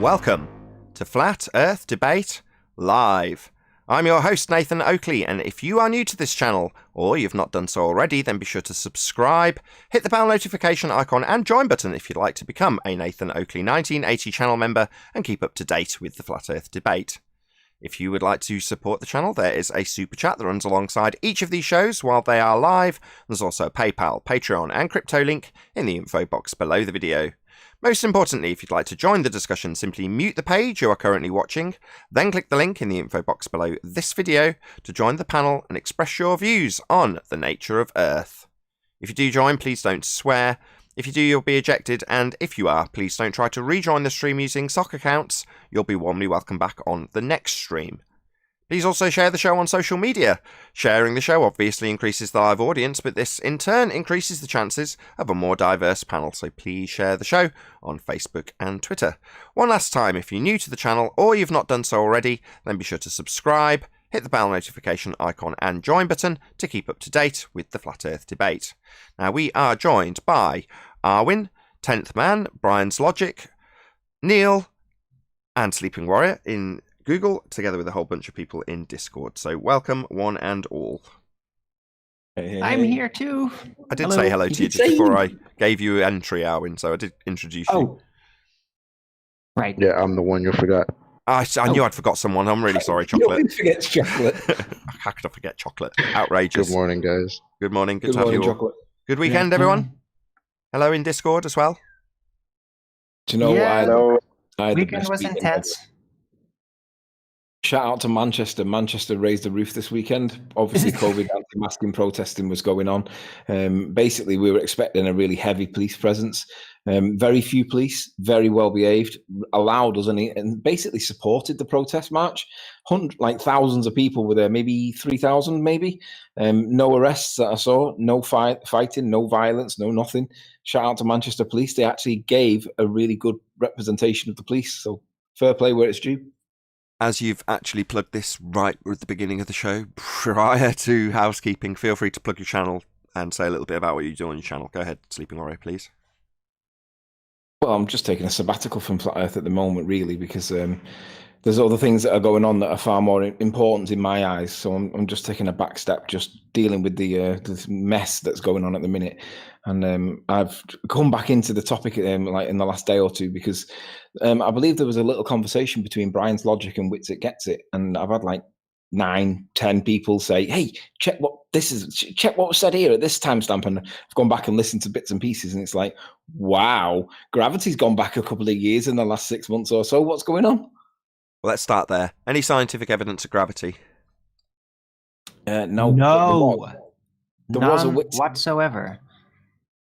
Welcome to Flat Earth Debate Live. I'm your host, Nathan Oakley, and if you are new to this channel, or you've not done so already, then be sure to subscribe, hit the bell notification icon and join button if you'd like to become a Nathan Oakley 1980 channel member and keep up to date with the Flat Earth debate. If you would like to support the channel, there is a super chat that runs alongside each of these shows while they are live. There's also a PayPal, Patreon and crypto link in the info box below the video. Most importantly, if you'd like to join the discussion, simply mute the page you are currently watching, then click the link in the info box below this video to join the panel and express your views on the nature of Earth. If you do join, please don't swear. If you do, you'll be ejected, and if you are, please don't try to rejoin the stream using sock accounts. You'll be warmly welcome back on the next stream. Please also share the show on social media. Sharing the show obviously increases the live audience, but this in turn increases the chances of a more diverse panel, so please share the show on Facebook and Twitter. One last time, if you're new to the channel or you've not done so already, then be sure to subscribe, hit the bell notification icon and join button to keep up to date with the Flat Earth debate. Now we are joined by Arwin, 10th Man, Brian's Logic, Neil, and Sleeping Warrior in Google, together with a whole bunch of people in Discord. So welcome, one and all. Hey. I'm here too. I did say hello to you just before I gave you entry, Arwin, so I did introduce you. Right. Yeah, I'm the one you forgot. I knew I'd forgot someone. I'm really sorry, Chocolate. You forget chocolate. How could I forget Chocolate? Outrageous. Good morning, guys. Good morning. Good Good to have morning, you all. chocolate. Good weekend, everyone. Hello in Discord as well. Do you know Yeah. what? I had the Weekend best was weekend intense. ever. Shout out to Manchester. Manchester raised the roof this weekend. Obviously, COVID anti-masking protesting was going on. Basically, we were expecting a really heavy police presence. Very few police, very well behaved, allowed us and basically supported the protest march. Thousands of people were there, maybe 3,000, maybe. No arrests that I saw, no fighting, no violence, no nothing. Shout out to Manchester Police. They actually gave a really good representation of the police. So fair play where it's due. As you've actually plugged this right at the beginning of the show, prior to housekeeping, feel free to plug your channel and say a little bit about what you do on your channel. Go ahead, Sleeping Warrior, please. Well, I'm just taking a sabbatical from Flat Earth at the moment, really, because there's other things that are going on that are far more important in my eyes. So I'm just taking a back step, just dealing with this mess that's going on at the minute. And I've come back into the topic like in the last day or two because I believe there was a little conversation between Brian's Logic and Wits It Gets It, and I've had like 9-10 people say, "Hey, check what was said here at this timestamp," and I've gone back and listened to bits and pieces, and it's like, wow, gravity's gone back a couple of years in the last 6 months or so. What's going on? Well, let's start there. Any scientific evidence of gravity? No, None whatsoever.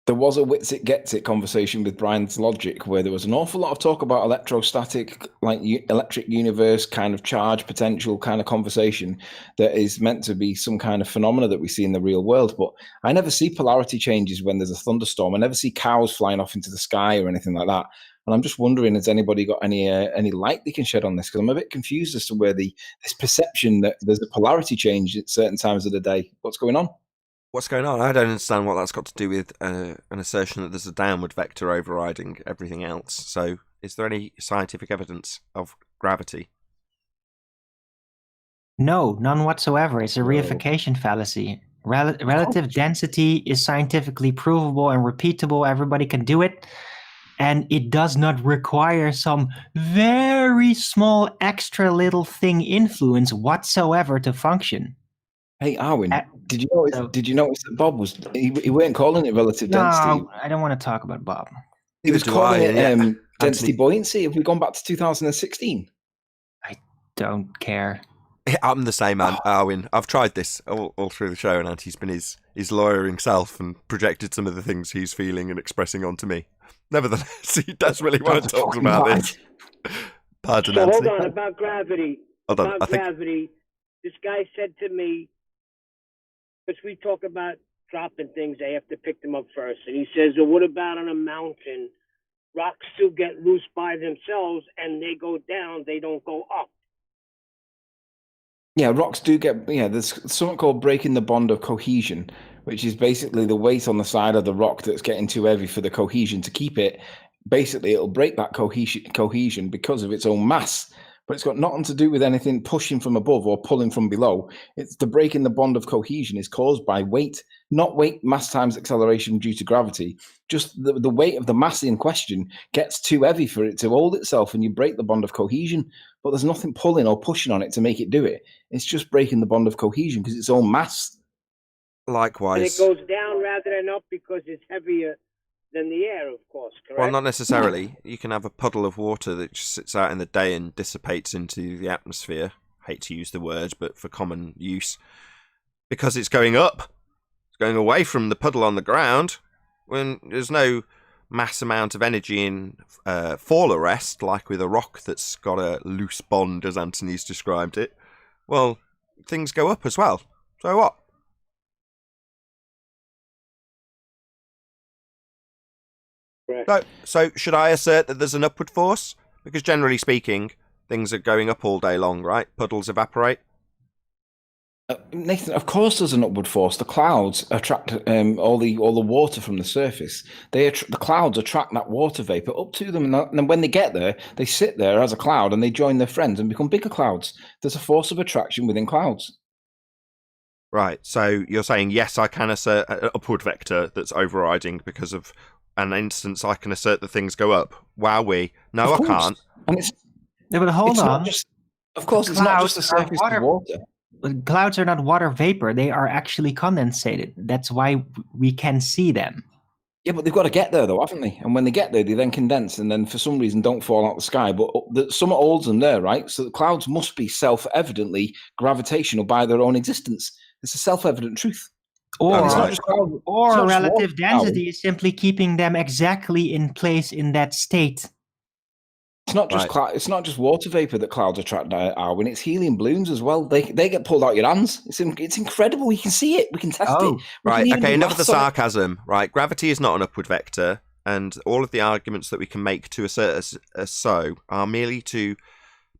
There was a Wits It Gets It conversation with Brian's Logic where there was an awful lot of talk about electrostatic, like electric universe kind of charge potential kind of conversation that is meant to be some kind of phenomena that we see in the real world. But I never see polarity changes when there's a thunderstorm. I never see cows flying off into the sky or anything like that. And I'm just wondering, has anybody got any light they can shed on this? Because I'm a bit confused as to where this perception that there's a polarity change at certain times of the day. What's going on? What's going on? I don't understand what that's got to do with an assertion that there's a downward vector overriding everything else. So, is there any scientific evidence of gravity? No, none whatsoever. It's a reification fallacy. Relative density is scientifically provable and repeatable. Everybody can do it. And it does not require some very small extra little thing influence whatsoever to function. Hey, Arwin, did you notice that Bob he weren't calling it relative density? No, I don't want to talk about Bob. He was calling it density buoyancy. Have we gone back to 2016? I don't care. I'm the same, man, Arwin. I've tried this all through the show, and Anti's been his lawyering self and projected some of the things he's feeling and expressing onto me. Nevertheless, he does really want to talk about this. Pardon, So Anti. hold on, about gravity. Hold on, About gravity, this guy said to me, because we talk about dropping things, they have to pick them up first. And he says, well, what about on a mountain? Rocks still get loose by themselves and they go down, they don't go up. Yeah, rocks do get, there's something called breaking the bond of cohesion, which is basically the weight on the side of the rock that's getting too heavy for the cohesion to keep it basically it'll break that cohesion because of its own mass. But it's got nothing to do with anything pushing from above or pulling from below. It's the breaking the bond of cohesion is caused by weight, not weight, mass times acceleration due to gravity. Just the weight of the mass in question gets too heavy for it to hold itself, and you break the bond of cohesion. But there's nothing pulling or pushing on it to make it do it. It's just breaking the bond of cohesion because it's own mass. Likewise. And it goes down rather than up because it's heavier than the air, of course, correct? Well, not necessarily. You can have a puddle of water that just sits out in the day and dissipates into the atmosphere. Hate to use the word, but for common use. Because it's going up. It's going away from the puddle on the ground. When there's no mass amount of energy in fall arrest, like with a rock that's got a loose bond, as Anthony's described it, well, things go up as well. So what? So should I assert that there's an upward force? Because generally speaking, things are going up all day long, right? Puddles evaporate. Nathan, of course there's an upward force. The clouds attract all the water from the surface. The clouds attract that water vapor up to them, and then when they get there, they sit there as a cloud and they join their friends and become bigger clouds. There's a force of attraction within clouds. Right, so you're saying, yes, I can assert an upward vector that's overriding because of an instance I can assert that things go up. Wowee. No, I can't. And it's, Yeah, but hold on. Of course, it's not just the Clouds are surface water. of water. Clouds are not water vapor. They are actually condensated. That's why we can see them. Yeah, but they've got to get there, though, haven't they? And when they get there, they then condense and then for some reason don't fall out the sky. But summer holds them there, right? So the clouds must be self-evidently gravitational by their own existence. It's a self-evident truth. Or, it's not just cloud, it's or not just relative water density is simply keeping them exactly in place in that state. It's not just it's not just water vapor that clouds attract, Arwen. It's helium balloons as well. They get pulled out your hands. It's incredible. We can see it. We can test it. Right. Okay. Enough of the sarcasm. Right. Gravity is not an upward vector, and all of the arguments that we can make to assert as so are merely to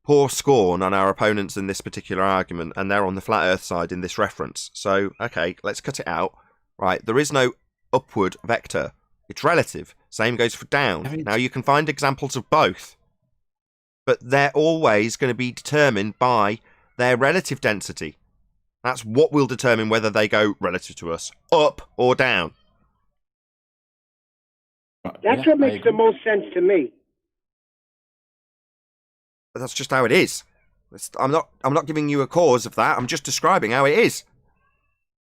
pour scorn on our opponents in this particular argument, and they're on the flat Earth side in this reference. So, okay, let's cut it out. Right. There is no upward vector. It's relative. Same goes for down. Now you can find examples of both, but they're always going to be determined by their relative density. That's what will determine whether they go relative to us, up or down. That's what makes the most sense to me. But that's just how it is. I'm not giving you a cause of that. I'm just describing how it is.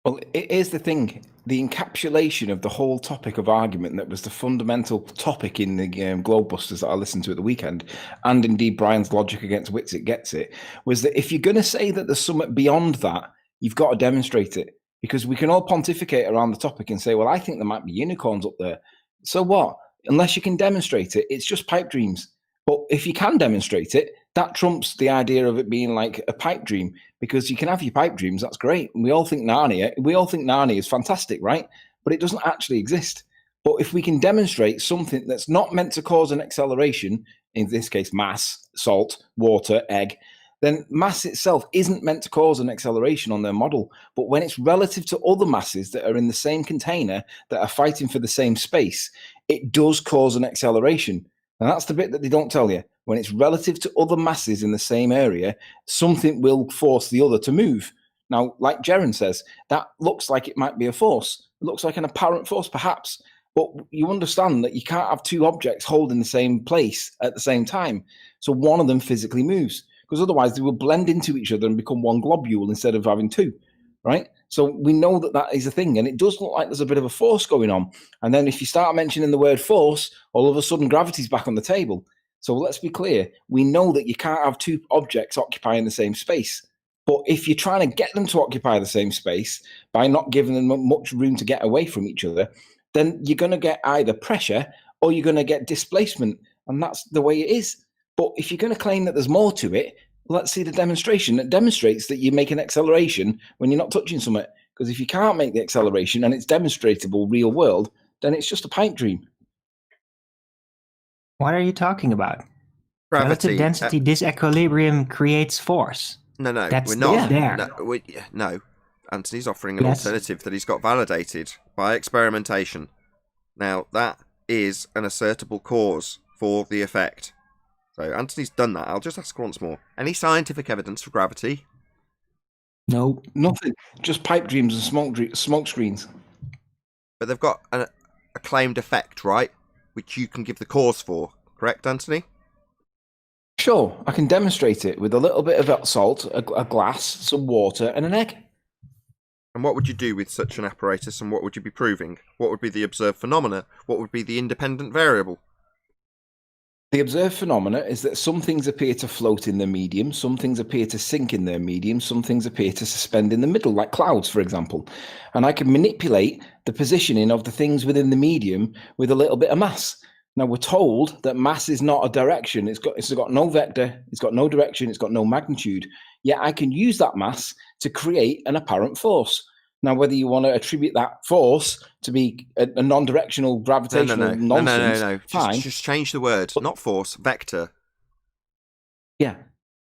Well, it is the thing. The encapsulation of the whole topic of argument that was the fundamental topic in the Globebusters that I listened to at the weekend, and indeed Brian's logic against Witsit gets it, was that if you're going to say that there's something beyond that, you've got to demonstrate it. Because we can all pontificate around the topic and say, well, I think there might be unicorns up there. So what? Unless you can demonstrate it, it's just pipe dreams. But if you can demonstrate it, that trumps the idea of it being like a pipe dream, because you can have your pipe dreams. That's great. And we all think Narnia is fantastic, right? But it doesn't actually exist. But if we can demonstrate something that's not meant to cause an acceleration, in this case, mass, salt, water, egg, then mass itself isn't meant to cause an acceleration on their model. But when it's relative to other masses that are in the same container that are fighting for the same space, it does cause an acceleration. And that's the bit that they don't tell you. When it's relative to other masses in the same area, something will force the other to move. Now, like Jaren says, that looks like it might be a force. It looks like an apparent force, perhaps. But you understand that you can't have two objects holding the same place at the same time. So one of them physically moves, because otherwise they will blend into each other and become one globule instead of having two, right? So we know that that is a thing, and it does look like there's a bit of a force going on. And then if you start mentioning the word force, all of a sudden gravity's back on the table. So let's be clear. We know that you can't have two objects occupying the same space. But if you're trying to get them to occupy the same space by not giving them much room to get away from each other, then you're going to get either pressure or you're going to get displacement. And that's the way it is. But if you're going to claim that there's more to it, let's see the demonstration that demonstrates that you make an acceleration when you're not touching something. Because if you can't make the acceleration and it's demonstratable real world, then it's just a pipe dream. What are you talking about? Gravity. Relative density disequilibrium creates force. No, That's we're not. there. No, Anthony's offering an alternative that he's got validated by experimentation. Now, that is an assertable cause for the effect? So Anthony's done that. I'll just ask once more. Any scientific evidence for gravity? No. Nothing. Just pipe dreams and smoke screens. But they've got a claimed effect, right? Which you can give the cause for. Correct, Anthony? Sure, I can demonstrate it with a little bit of salt, a glass, some water, and an egg. And what would you do with such an apparatus, and what would you be proving? What would be the observed phenomena? What would be the independent variable? The observed phenomena is that some things appear to float in their medium, some things appear to sink in their medium, some things appear to suspend in the middle, like clouds, for example. And I can manipulate the positioning of the things within the medium with a little bit of mass. Now, we're told that mass is not a direction. It's got no vector, it's got no direction, it's got no magnitude. Yet I can use that mass to create an apparent force. Now, whether you want to attribute that force to be a non-directional gravitational nonsense, no. fine. Just change the word. Not force, vector. Yeah,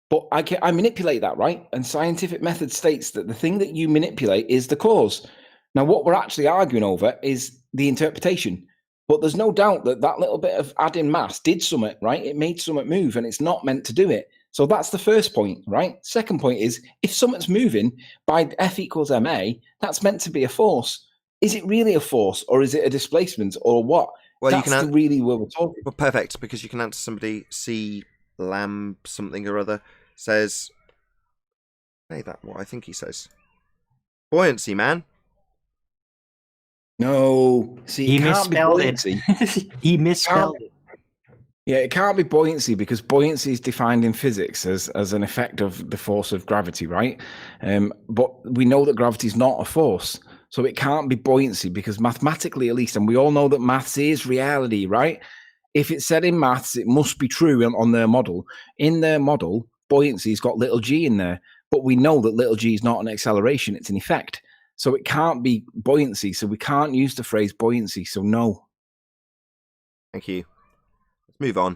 but I manipulate that, right? And scientific method states that the thing that you manipulate is the cause. Now, what we're actually arguing over is the interpretation. But there's no doubt that that little bit of adding mass did something, right? It made something move, and it's not meant to do it. So that's the first point, right? Second point is, if something's moving by F equals ma, that's meant to be a force. Is it really a force, or is it a displacement, or what? Well, that's you can really where we're talking. Well, perfect, because you can answer somebody. C Lamb something or other says, "Hey, that what I think he says." Buoyancy, man. No, see, He it can't be misspelled buoyancy. it. He misspelled it. Yeah, it can't be buoyancy because buoyancy is defined in physics as an effect of the force of gravity, right? But we know that gravity is not a force, so it can't be buoyancy because mathematically, at least, and we all know that maths is reality, right? If it's said in maths, it must be true on their model. In their model, buoyancy's got little g in there, but we know that little g is not an acceleration; it's an effect. So it can't be buoyancy. So we can't use the phrase buoyancy. So no. Thank you. Let's move on.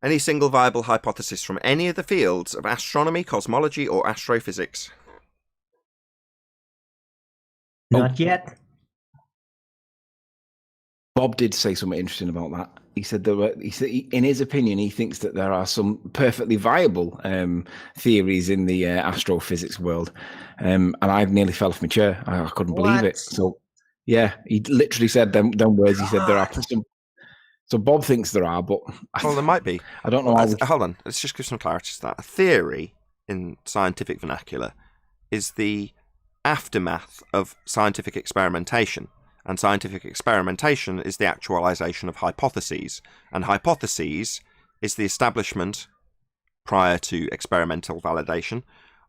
Any single viable hypothesis from any of the fields of astronomy, cosmology, or astrophysics? Not yet. Bob did say something interesting about that. He said in his opinion, he thinks that there are some perfectly viable theories in the astrophysics world. And I nearly fell off my chair. I couldn't believe it. So, yeah, he literally said them words. He said there are some. So Bob thinks there are, but Well, there might be. I don't know. Hold on. Let's just give some clarity to that. A theory in scientific vernacular is the aftermath of scientific experimentation. And scientific experimentation is the actualization of hypotheses. And hypotheses is the establishment, prior to experimental validation,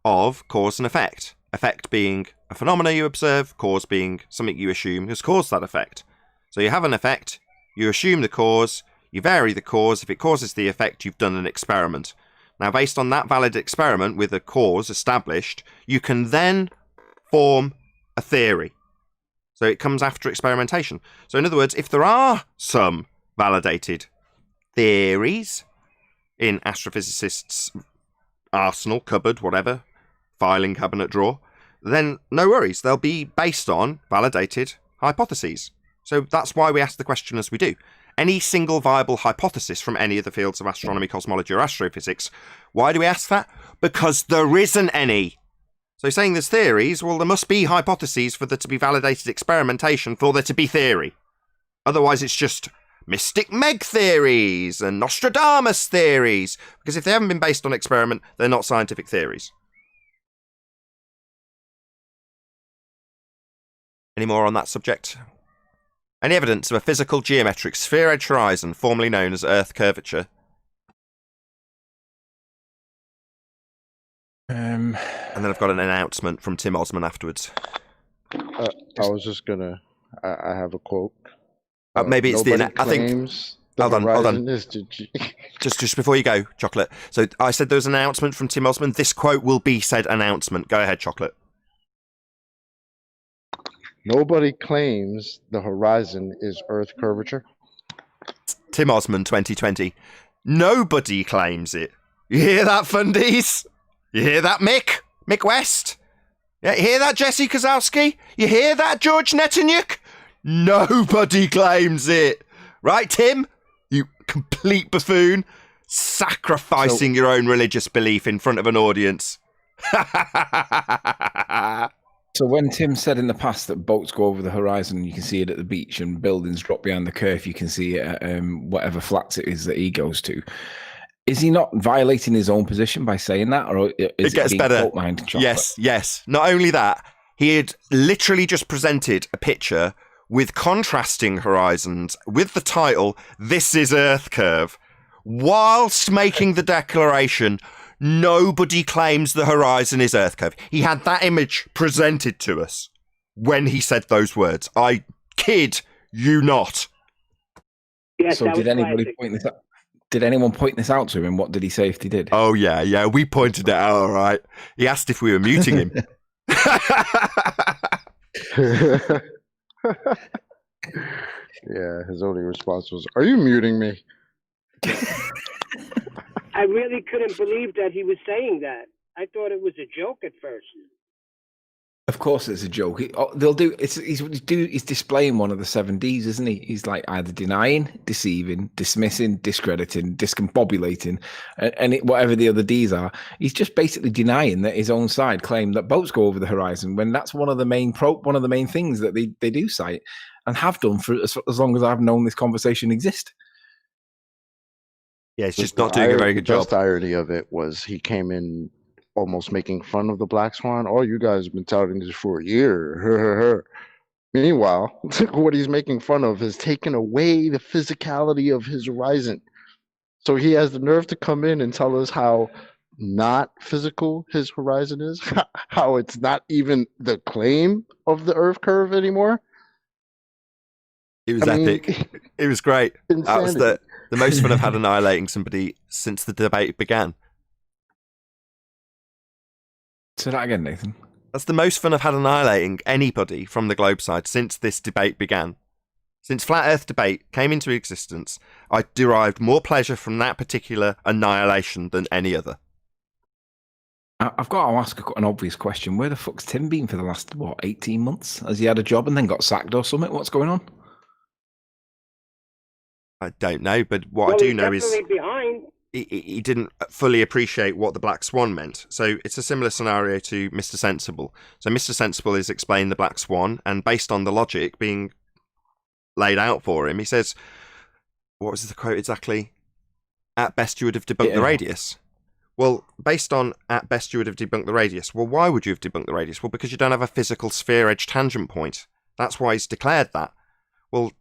of cause and effect. Effect being a phenomena you observe, cause being something you assume has caused that effect. So you have an effect, you assume the cause, you vary the cause. If it causes the effect, you've done an experiment. Now, based on that valid experiment with a cause established, you can then form a theory. So it comes after experimentation. So in other words, if there are some validated theories in astrophysicists' arsenal, cupboard, whatever, filing cabinet drawer, then no worries. They'll be based on validated hypotheses. So that's why we ask the question as we do. Any single viable hypothesis from any of the fields of astronomy, cosmology, or astrophysics. Why do we ask that? Because there isn't any. So saying there's theories, well, there must be hypotheses for there to be validated experimentation for there to be theory. Otherwise, it's just Mystic Meg theories and Nostradamus theories. Because if they haven't been based on experiment, they're not scientific theories. Any more on that subject? Any evidence of a physical geometric sphere-edge horizon, formerly known as Earth curvature? And then I've got an announcement from Tim Osman afterwards. I was just gonna. I have a quote. Maybe it's Nobody I think. claims the Hold on. horizon is to Just before you go, Chocolate. So I said there was an announcement from Tim Osman. This quote will be said announcement. Go ahead, Chocolate. Nobody claims the horizon is Earth curvature. Tim Osman 2020. Nobody claims it. You hear that, fundies? You hear that, Mick? Mick West? Yeah, you hear that, Jesse Kozowski? You hear that, George Netanyahu? Nobody claims it. Right, Tim? You complete buffoon. Sacrificing your own religious belief in front of an audience. So when Tim said in the past that boats go over the horizon, you can see it at the beach, and buildings drop behind the curve, you can see it at whatever flats it is that he goes to. Is he not violating his own position by saying that, or is it gets being better? cloak behind chocolate? Yes. Not only that, he had literally just presented a picture with contrasting horizons with the title, "This is Earth Curve," whilst making the declaration, nobody claims the horizon is Earth Curve. He had that image presented to us when he said those words. I kid you not. Yes, So did anybody point this out? Did anyone point this out to him? And what did he say if they did? Oh, yeah, we pointed it out, all right. He asked if we were muting him. Yeah, his only response was, "Are you muting me?" I really couldn't believe that he was saying that. I thought it was a joke at first. Of course, it's a joke. They'll do. He's displaying one of the 7 Ds, isn't he? He's like either denying, deceiving, dismissing, discrediting, discombobulating, and whatever the other Ds are. He's just basically denying that his own side claimed that boats go over the horizon, when that's one of the main things that they do cite and have done for as long as I've known this conversation exist. Yeah, it's just not doing a very good job. The best irony of it was he came in almost making fun of the Black Swan. "Oh, you guys have been touting this for a year." Meanwhile, what he's making fun of has taken away the physicality of his horizon. So he has the nerve to come in and tell us how not physical his horizon is, how it's not even the claim of the Earth curve anymore. It was epic. It was great. Insanity. That was the most fun I've had annihilating somebody since the debate began. Say that again, Nathan. That's the most fun I've had annihilating anybody from the Globe side since this debate began. Since Flat Earth debate came into existence, I derived more pleasure from that particular annihilation than any other. I've got to ask an obvious question. Where the fuck's Tim been for the last, 18 months? Has he had a job and then got sacked or something? What's going on? I don't know, but what I do know is behind. He didn't fully appreciate what the Black Swan meant. So it's a similar scenario to Mr. Sensible. So Mr. Sensible is explaining the Black Swan, and based on the logic being laid out for him, he says, what was the quote exactly? At best, you would have debunked the radius. Well, based on at best, you would have debunked the radius. Well, why would you have debunked the radius? Well, because you don't have a physical sphere edge tangent point. That's why he's declared that. Well,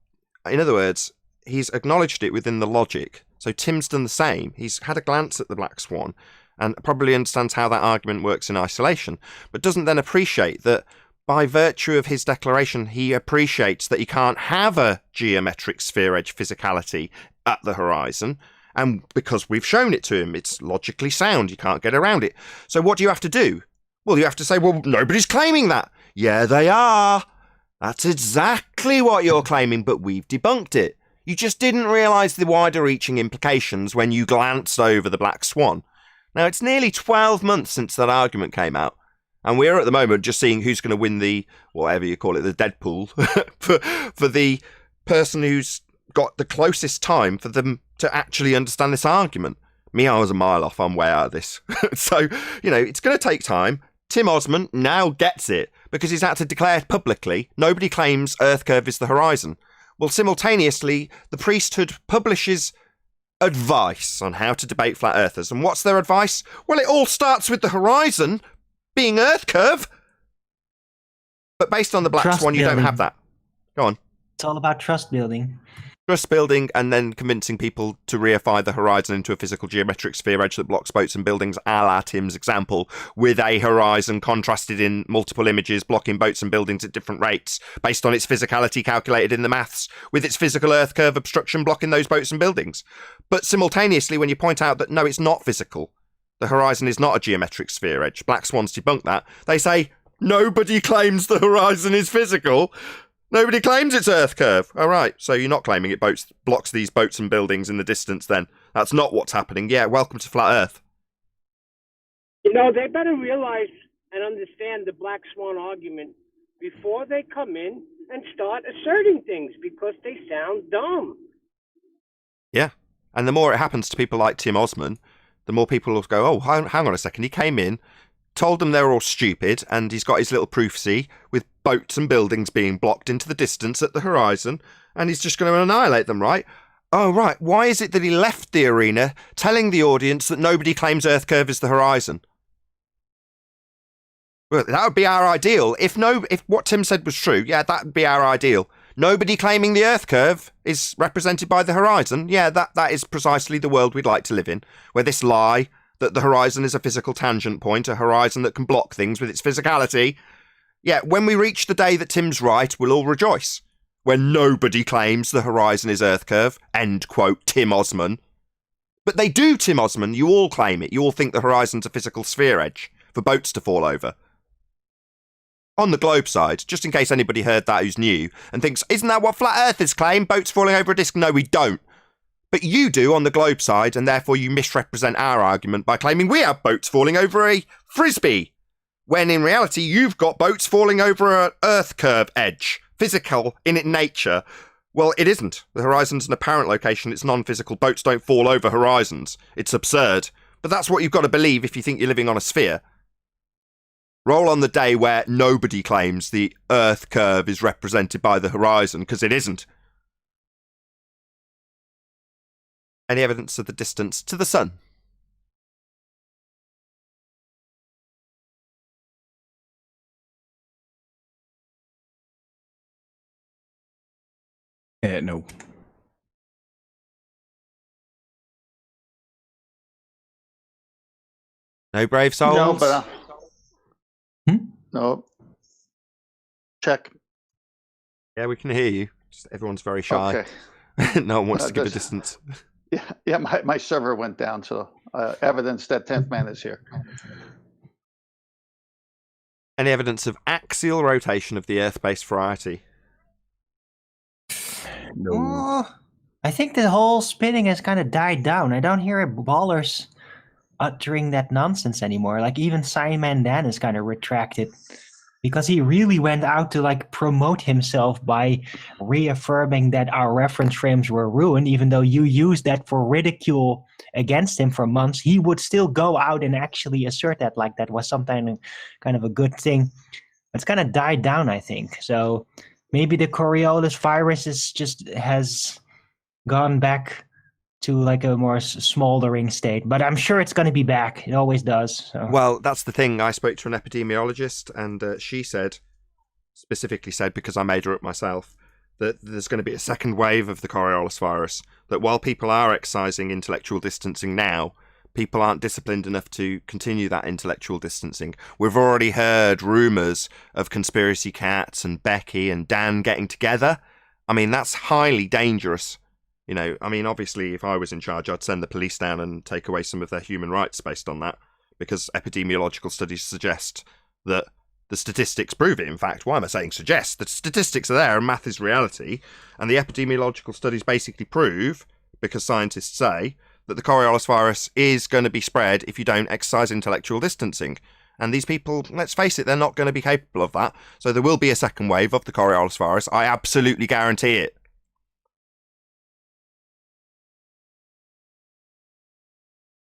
in other words, he's acknowledged it within the logic. So Tim's done the same. He's had a glance at the Black Swan and probably understands how that argument works in isolation, but doesn't then appreciate that by virtue of his declaration, he appreciates that he can't have a geometric sphere edge physicality at the horizon. And because we've shown it to him, it's logically sound. You can't get around it. So what do you have to do? Well, you have to say, well, nobody's claiming that. Yeah, they are. That's exactly what you're claiming, but we've debunked it. You just didn't realise the wider-reaching implications when you glanced over the Black Swan. Now, it's nearly 12 months since that argument came out, and we're at the moment just seeing who's going to win the, whatever you call it, the Deadpool, for the person who's got the closest time for them to actually understand this argument. Me, I was a mile off. I'm way out of this. So, it's going to take time. Tim Osman now gets it because he's had to declare publicly, nobody claims Earth curve is the horizon. Well, simultaneously, the priesthood publishes advice on how to debate flat earthers. And what's their advice? Well, it all starts with the horizon being Earth curve. But based on the Black Swan, you don't have that. Go on. It's all about trust building. Trust building and then convincing people to reify the horizon into a physical geometric sphere edge that blocks boats and buildings, a la Tim's example, with a horizon contrasted in multiple images, blocking boats and buildings at different rates, based on its physicality calculated in the maths, with its physical Earth curve obstruction blocking those boats and buildings. But simultaneously, when you point out that, no, it's not physical, the horizon is not a geometric sphere edge, Black Swans debunk that, they say, nobody claims the horizon is physical. Nobody claims it's Earth curve. All right, so you're not claiming it blocks these boats and buildings in the distance then. That's not what's happening. Yeah, welcome to Flat Earth. They better realize and understand the Black Swan argument before they come in and start asserting things because they sound dumb. Yeah. And the more it happens to people like Tim Osman, the more people will go, oh, hang on a second. He came in, told them they're all stupid, and he's got his little proofsy with boats and buildings being blocked into the distance at the horizon, and he's just going to annihilate them, right? Oh, right. Why is it that he left the arena telling the audience that nobody claims Earth curve is the horizon? Well, that would be our ideal. If what Tim said was true, yeah, that would be our ideal. Nobody claiming the Earth curve is represented by the horizon. Yeah, that is precisely the world we'd like to live in, where this lie that the horizon is a physical tangent point, a horizon that can block things with its physicality. Yeah, when we reach the day that Tim's right, we'll all rejoice. When nobody claims the horizon is Earth curve, end quote, Tim Osman. But they do, Tim Osman. You all claim it. You all think the horizon's a physical sphere edge for boats to fall over. On the globe side, just in case anybody heard that who's new and thinks, isn't that what flat earthers claim? Boats falling over a disk? No, we don't. But you do on the globe side, and therefore you misrepresent our argument by claiming we have boats falling over a frisbee, when in reality you've got boats falling over an Earth curve edge, physical in its nature. Well, it isn't. The horizon's an apparent location. It's non-physical. Boats don't fall over horizons. It's absurd. But that's what you've got to believe if you think you're living on a sphere. Roll on the day where nobody claims the Earth curve is represented by the horizon, because it isn't. Any evidence of the distance to the sun? No. No brave souls? No, but no. Check. Yeah, we can hear you. Just everyone's very shy. Okay. No one wants to give a Does- distance. Yeah. My server went down, so evidence that 10th man is here. Any evidence of axial rotation of the Earth-based variety? No. Oh, I think the whole spinning has kind of died down. I don't hear ballers uttering that nonsense anymore. Like even Simon Dan is kind of retracted because he really went out to like promote himself by reaffirming that our reference frames were ruined. Even though you used that for ridicule against him for months, he would still go out and actually assert that like that was something kind of a good thing. It's kind of died down, I think. So maybe the Coriolis virus has gone back to like a more smoldering state, but I'm sure it's going to be back. It always does. So. Well, that's the thing. I spoke to an epidemiologist, and she specifically said, because I made her up myself, that there's going to be a second wave of the Coriolis virus, that while people are exercising intellectual distancing now, people aren't disciplined enough to continue that intellectual distancing. We've already heard rumours of Conspiracy Cats and Becky and Dan getting together. I mean, that's highly dangerous. You know, I mean, obviously, if I was in charge, I'd send the police down and take away some of their human rights based on that, because epidemiological studies suggest that the statistics prove it. In fact, why am I saying suggest? The statistics are there and math is reality. And the epidemiological studies basically prove, because scientists say, that the Coriolis virus is going to be spread if you don't exercise intellectual distancing. And these people, let's face it, they're not going to be capable of that. So there will be a second wave of the Coriolis virus. I absolutely guarantee it.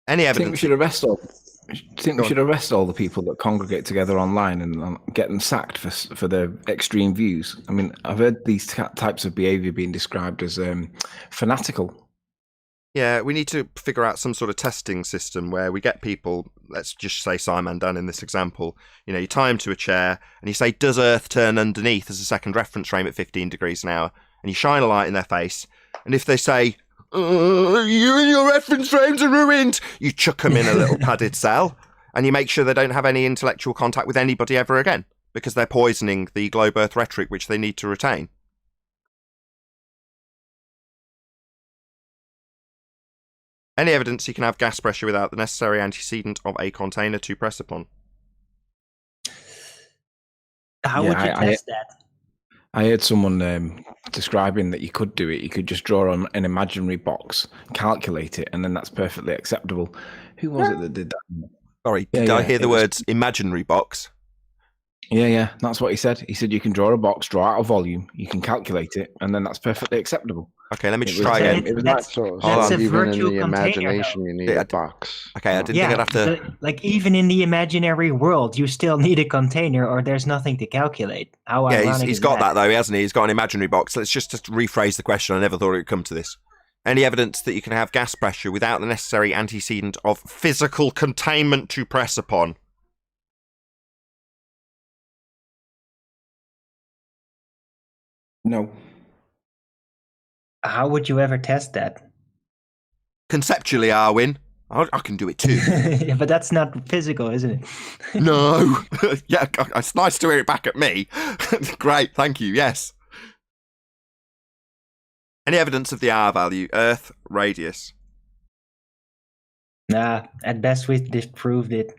Any I think we evidence? should arrest all. We should arrest all the people that congregate together online and get them sacked for their extreme views. I mean, I've heard these types of behaviour being described as fanatical. Yeah, we need to figure out some sort of testing system where we get people, let's just say Simon Dan in this example, you know, you tie him to a chair and you say, does Earth turn underneath as a second reference frame at 15 degrees an hour? And you shine a light in their face. And if they say, you and your reference frames are ruined, you chuck them in a little padded cell and you make sure they don't have any intellectual contact with anybody ever again, because they're poisoning the globe Earth rhetoric which they need to retain. Any evidence you can have gas pressure without the necessary antecedent of a container to press upon? How would you test that? I heard someone describing that you could do it. You could just draw on an imaginary box, calculate it, and then that's perfectly acceptable. Who was it that did that? Sorry, did I hear the words imaginary box? Yeah, that's what he said. He said you can draw a box, draw out a volume, you can calculate it, and then that's perfectly acceptable. Okay, let me just It was- try again. It was That's- not so. that's a Even in virtual the container, imagination, you need Yeah, a box. Okay, I didn't think I'd have to. like even in the imaginary world, you still need a container, or there's nothing to calculate. How Yeah, ironic he's is got that? that though, hasn't he? He's got an imaginary box. Let's just rephrase the question. I never thought it would come to this. Any evidence that you can have gas pressure without the necessary antecedent of physical containment to press upon? No. How would you ever test that? Conceptually, Arwin, I can do it too. Yeah, but that's not physical, isn't it? No. Yeah, it's nice to hear it back at me. Great, thank you, yes. Any evidence of the R value? Earth, radius. Nah, at best we disproved it.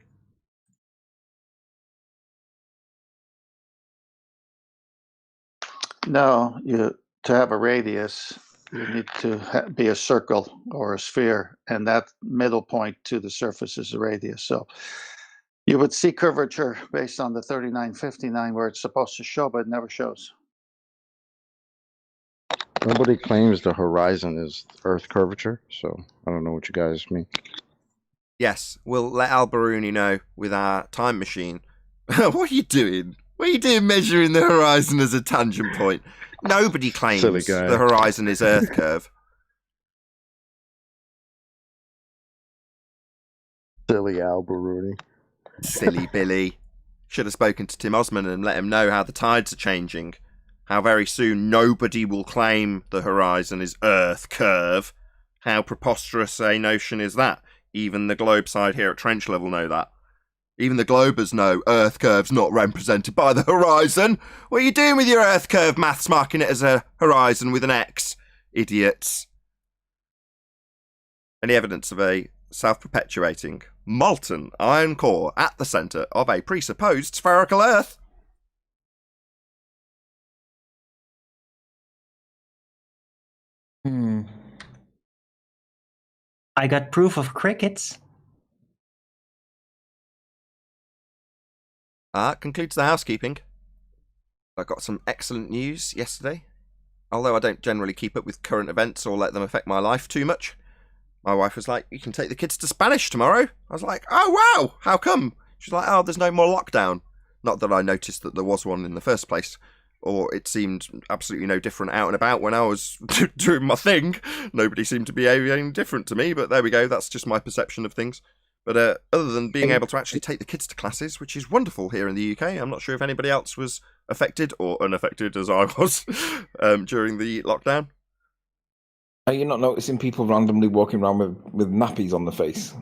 No, to have a radius, you need to be a circle or a sphere, and that middle point to the surface is the radius. So you would see curvature based on the 3959 where it's supposed to show, but it never shows. Nobody claims the horizon is Earth curvature, so I don't know what you guys mean. Yes, we'll let Al-Baruni know with our time machine. What are you doing? What are you doing measuring the horizon as a tangent point? Nobody claims Silly guy. the horizon is Earth curve. Silly Al-Baruni. Silly Billy. Should have spoken to Tim Osman and let him know how the tides are changing. How very soon nobody will claim the horizon is Earth curve. How preposterous a notion is that? Even the globe side here at trench level know that. Even the globers know Earth curve's not represented by the horizon. What are you doing with your Earth curve maths marking it as a horizon with an X? Idiots. Any evidence of a self-perpetuating, molten iron core at the centre of a presupposed spherical Earth? I got proof of crickets. That concludes the housekeeping. I got some excellent news yesterday. Although I don't generally keep up with current events or let them affect my life too much. My wife was like, you can take the kids to Spanish tomorrow. I was like, oh wow, how come? She's like, oh, there's no more lockdown. Not that I noticed that there was one in the first place. Or it seemed absolutely no different out and about when I was doing my thing. Nobody seemed to be behaving different to me, but there we go, that's just my perception of things. But other than being able to actually take the kids to classes, which is wonderful here in the UK, I'm not sure if anybody else was affected or unaffected as I was during the lockdown. Are you not noticing people randomly walking around with nappies on the face?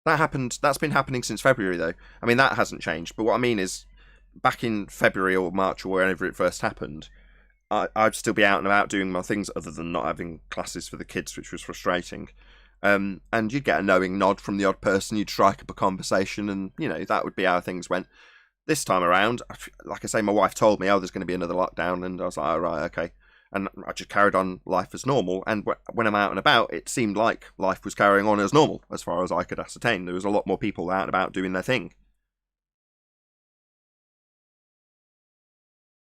That happened. That's been happening since February, though. I mean, that hasn't changed. But what I mean is, back in February or March or wherever it first happened, I'd still be out and about doing my things other than not having classes for the kids, which was frustrating. And you'd get a knowing nod from the odd person. You'd strike up a conversation, and that would be how things went. This time around, like I say, my wife told me, "Oh, there's going to be another lockdown," and I was like, "Oh, right, okay." And I just carried on life as normal. And when I'm out and about, it seemed like life was carrying on as normal, as far as I could ascertain. There was a lot more people out and about doing their thing.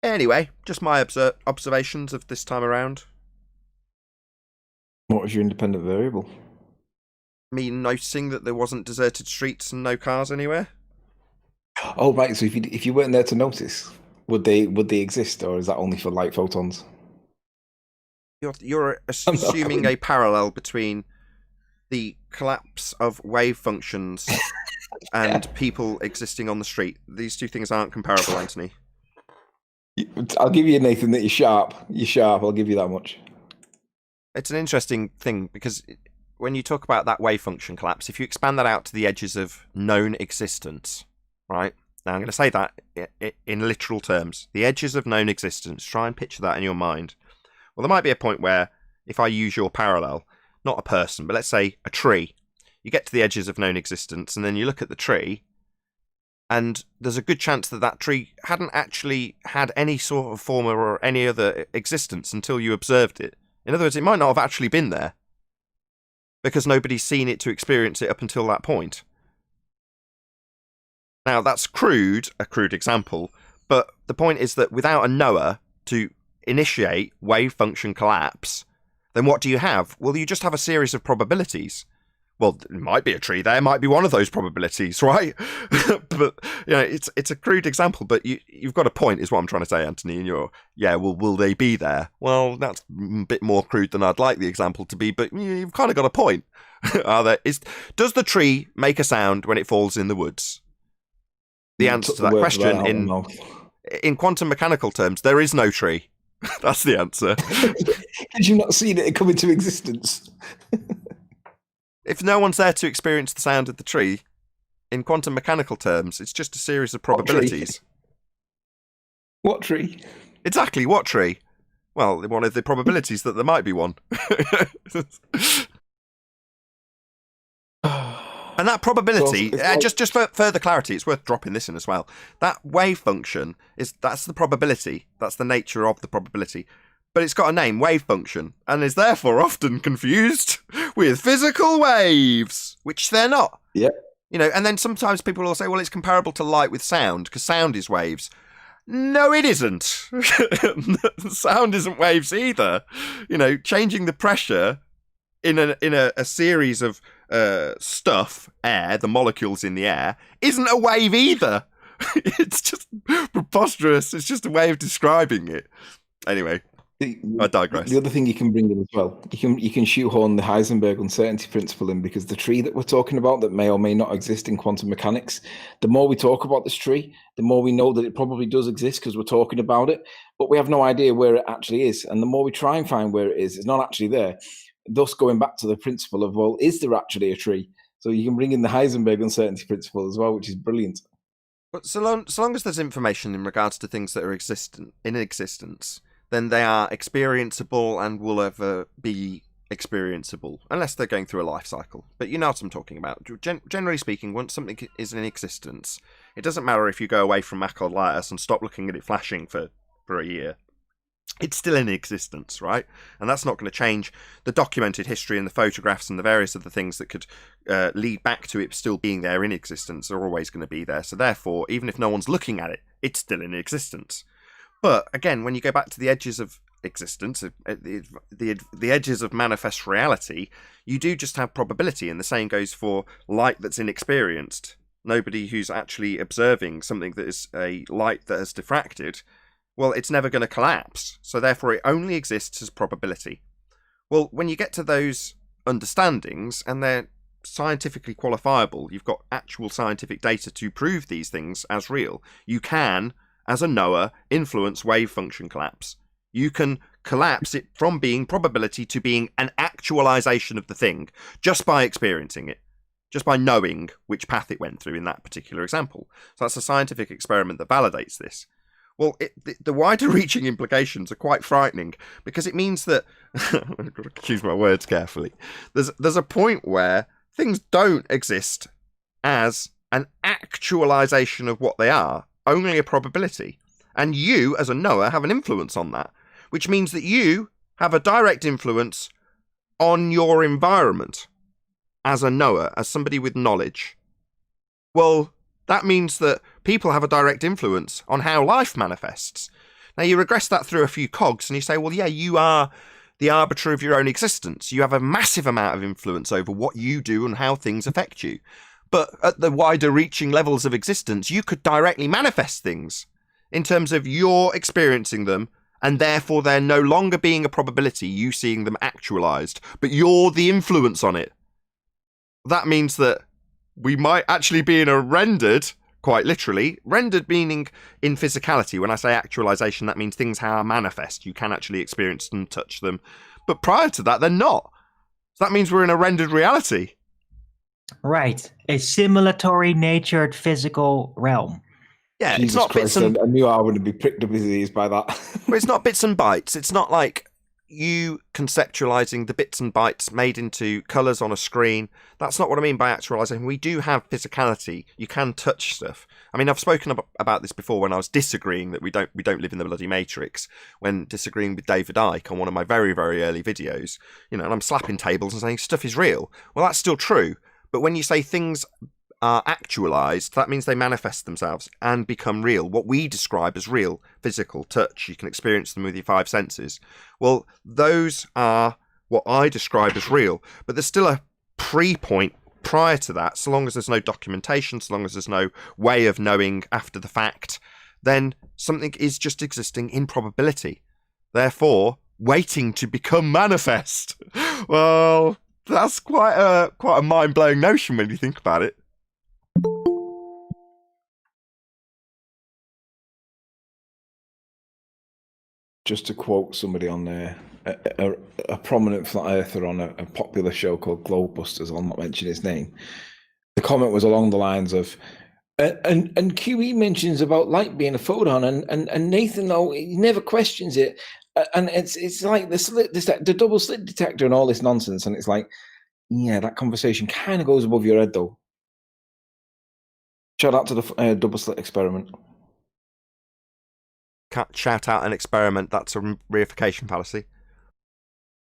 Anyway, just my observations of this time around. What was your independent variable? Me noticing that there wasn't deserted streets and no cars anywhere. Oh, right. So if you weren't there to notice, would they exist, or is that only for light photons? You're assuming a parallel between the collapse of wave functions and people existing on the street. These two things aren't comparable, Anthony. I'll give you, Nathan, that you're sharp. You're sharp. I'll give you that much. It's an interesting thing because when you talk about that wave function collapse, if you expand that out to the edges of known existence, right? Now I'm going to say that in literal terms. The edges of known existence. Try and picture that in your mind. Well, there might be a point where, if I use your parallel, not a person, but let's say a tree, you get to the edges of known existence, and then you look at the tree, and there's a good chance that that tree hadn't actually had any sort of form or any other existence until you observed it. In other words, it might not have actually been there, because nobody's seen it to experience it up until that point. Now, that's a crude example, but the point is that without a knower to initiate wave function collapse, then what do you have? Well, you just have a series of probabilities. Well, it might be a tree there, might be one of those probabilities, right? But it's a crude example, but you've got a point, is what I'm trying to say, Anthony. And will they be there? Well, that's a bit more crude than I'd like the example to be, but you've kind of got a point. Does the tree make a sound when it falls in the woods? The answer to that question in quantum mechanical terms, there is no tree. That's the answer. Had you not seen it come into existence? If no one's there to experience the sound of the tree, in quantum mechanical terms, it's just a series of probabilities. What tree? Exactly, what tree? Well, one of the probabilities that there might be one. And that probability, just for further clarity, it's worth dropping this in as well. That wave function, that's the probability. That's the nature of the probability. But it's got a name, wave function, and is therefore often confused with physical waves, which they're not. Yeah. And then sometimes people will say, well, it's comparable to light with sound, because sound is waves. No, it isn't. Sound isn't waves either. Changing the pressure in a series of stuff, air, the molecules in the air, isn't a wave either. It's just preposterous. It's just a way of describing it. Anyway. I digress. The other thing you can bring in as well, you can shoehorn the Heisenberg uncertainty principle in, because the tree that we're talking about that may or may not exist in quantum mechanics, the more we talk about this tree, the more we know that it probably does exist because we're talking about it, but we have no idea where it actually is. And the more we try and find where it is, it's not actually there. Thus going back to the principle of, well, is there actually a tree? So you can bring in the Heisenberg uncertainty principle as well, which is brilliant. But so long as there's information in regards to things that are in existence, then they are experienceable and will ever be experienceable, unless they're going through a life cycle. But you know what I'm talking about. Generally speaking, once something is in existence, it doesn't matter if you go away from Mac or Lightus and stop looking at it flashing for a year. It's still in existence, right? And that's not going to change. The documented history and the photographs and the various other things that could lead back to it still being there in existence are always going to be there. So therefore, even if no one's looking at it, it's still in existence. But again, when you go back to the edges of existence, the edges of manifest reality, you do just have probability, and the same goes for light that's inexperienced. Nobody who's actually observing something that is a light that has diffracted, well, it's never going to collapse, so therefore it only exists as probability. Well, when you get to those understandings, and they're scientifically qualifiable, you've got actual scientific data to prove these things as real, you can, as a knower, influence wave function collapse. You can collapse it from being probability to being an actualization of the thing just by experiencing it, just by knowing which path it went through in that particular example. So that's a scientific experiment that validates this. Well, the wider reaching implications are quite frightening, because it means that, I've got to choose my words carefully, there's a point where things don't exist as an actualization of what they are, only a probability. And you, as a knower, have an influence on that, which means that you have a direct influence on your environment as a knower, as somebody with knowledge. Well, that means that people have a direct influence on how life manifests. Now, you regress that through a few cogs and you say, well, yeah, you are the arbiter of your own existence. You have a massive amount of influence over what you do and how things affect you. But at the wider reaching levels of existence, you could directly manifest things in terms of your experiencing them, and therefore they're no longer being a probability, you seeing them actualized, but you're the influence on it. That means that we might actually be in a rendered, quite literally, rendered meaning in physicality. When I say actualization, that means things are manifest. You can actually experience them, touch them. But prior to that, they're not. So that means we're in a rendered reality. Right. A simulatory natured physical realm. Yeah, Jesus it's not Christ, bits and... I knew I wouldn't be pricked up his ears by that. But it's not bits and bytes. It's not like you conceptualizing the bits and bytes made into colours on a screen. That's not what I mean by actualizing. We do have physicality. You can touch stuff. I mean, I've spoken about this before when I was disagreeing that we don't live in the bloody Matrix, when disagreeing with David Icke on one of my very, very early videos, and I'm slapping tables and saying stuff is real. Well, that's still true. But when you say things are actualized, that means they manifest themselves and become real. What we describe as real, physical, touch, you can experience them with your five senses. Well, those are what I describe as real, but there's still a pre-point prior to that. So long as there's no documentation, so long as there's no way of knowing after the fact, then something is just existing in probability, therefore waiting to become manifest. Well, that's quite a mind-blowing notion when you think about it. Just to quote somebody on there, a prominent flat earther on a popular show called Globebusters, I'll not mention his name, the comment was along the lines of, and QE mentions about light being a photon, and Nathan, though, he never questions it, and it's like the double slit detector and all this nonsense, and it's like, yeah, that conversation kind of goes above your head, though. Shout out to the double slit experiment. Can't shout out an experiment. That's a reification fallacy.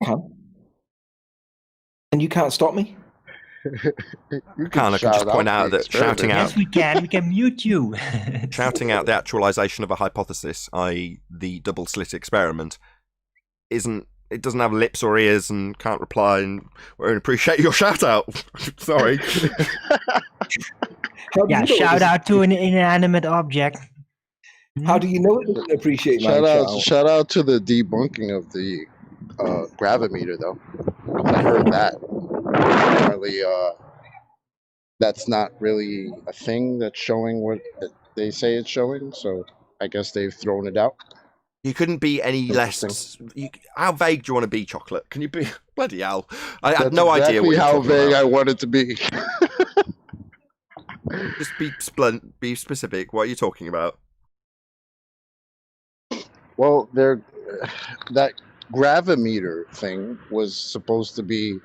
Can. And you can't stop me? You I can just point out that shouting out... Yes, we can mute you. Shouting out the actualization of a hypothesis, i.e. the double slit experiment, it doesn't have lips or ears and can't reply and won't appreciate your shout out. Sorry. Yeah, shout out to an inanimate object. How do you know it doesn't appreciate my shout? Shout out to the debunking of the gravimeter, though. I heard that. Apparently, that's not really a thing that's showing what they say it's showing, so I guess they've thrown it out. You couldn't be any less... how vague do you want to be, Chocolate? Can you be... Bloody hell. I had no idea what you're how talking vague about. I want it to be. Just be specific. What are you talking about? Well, that gravimeter thing was supposed to be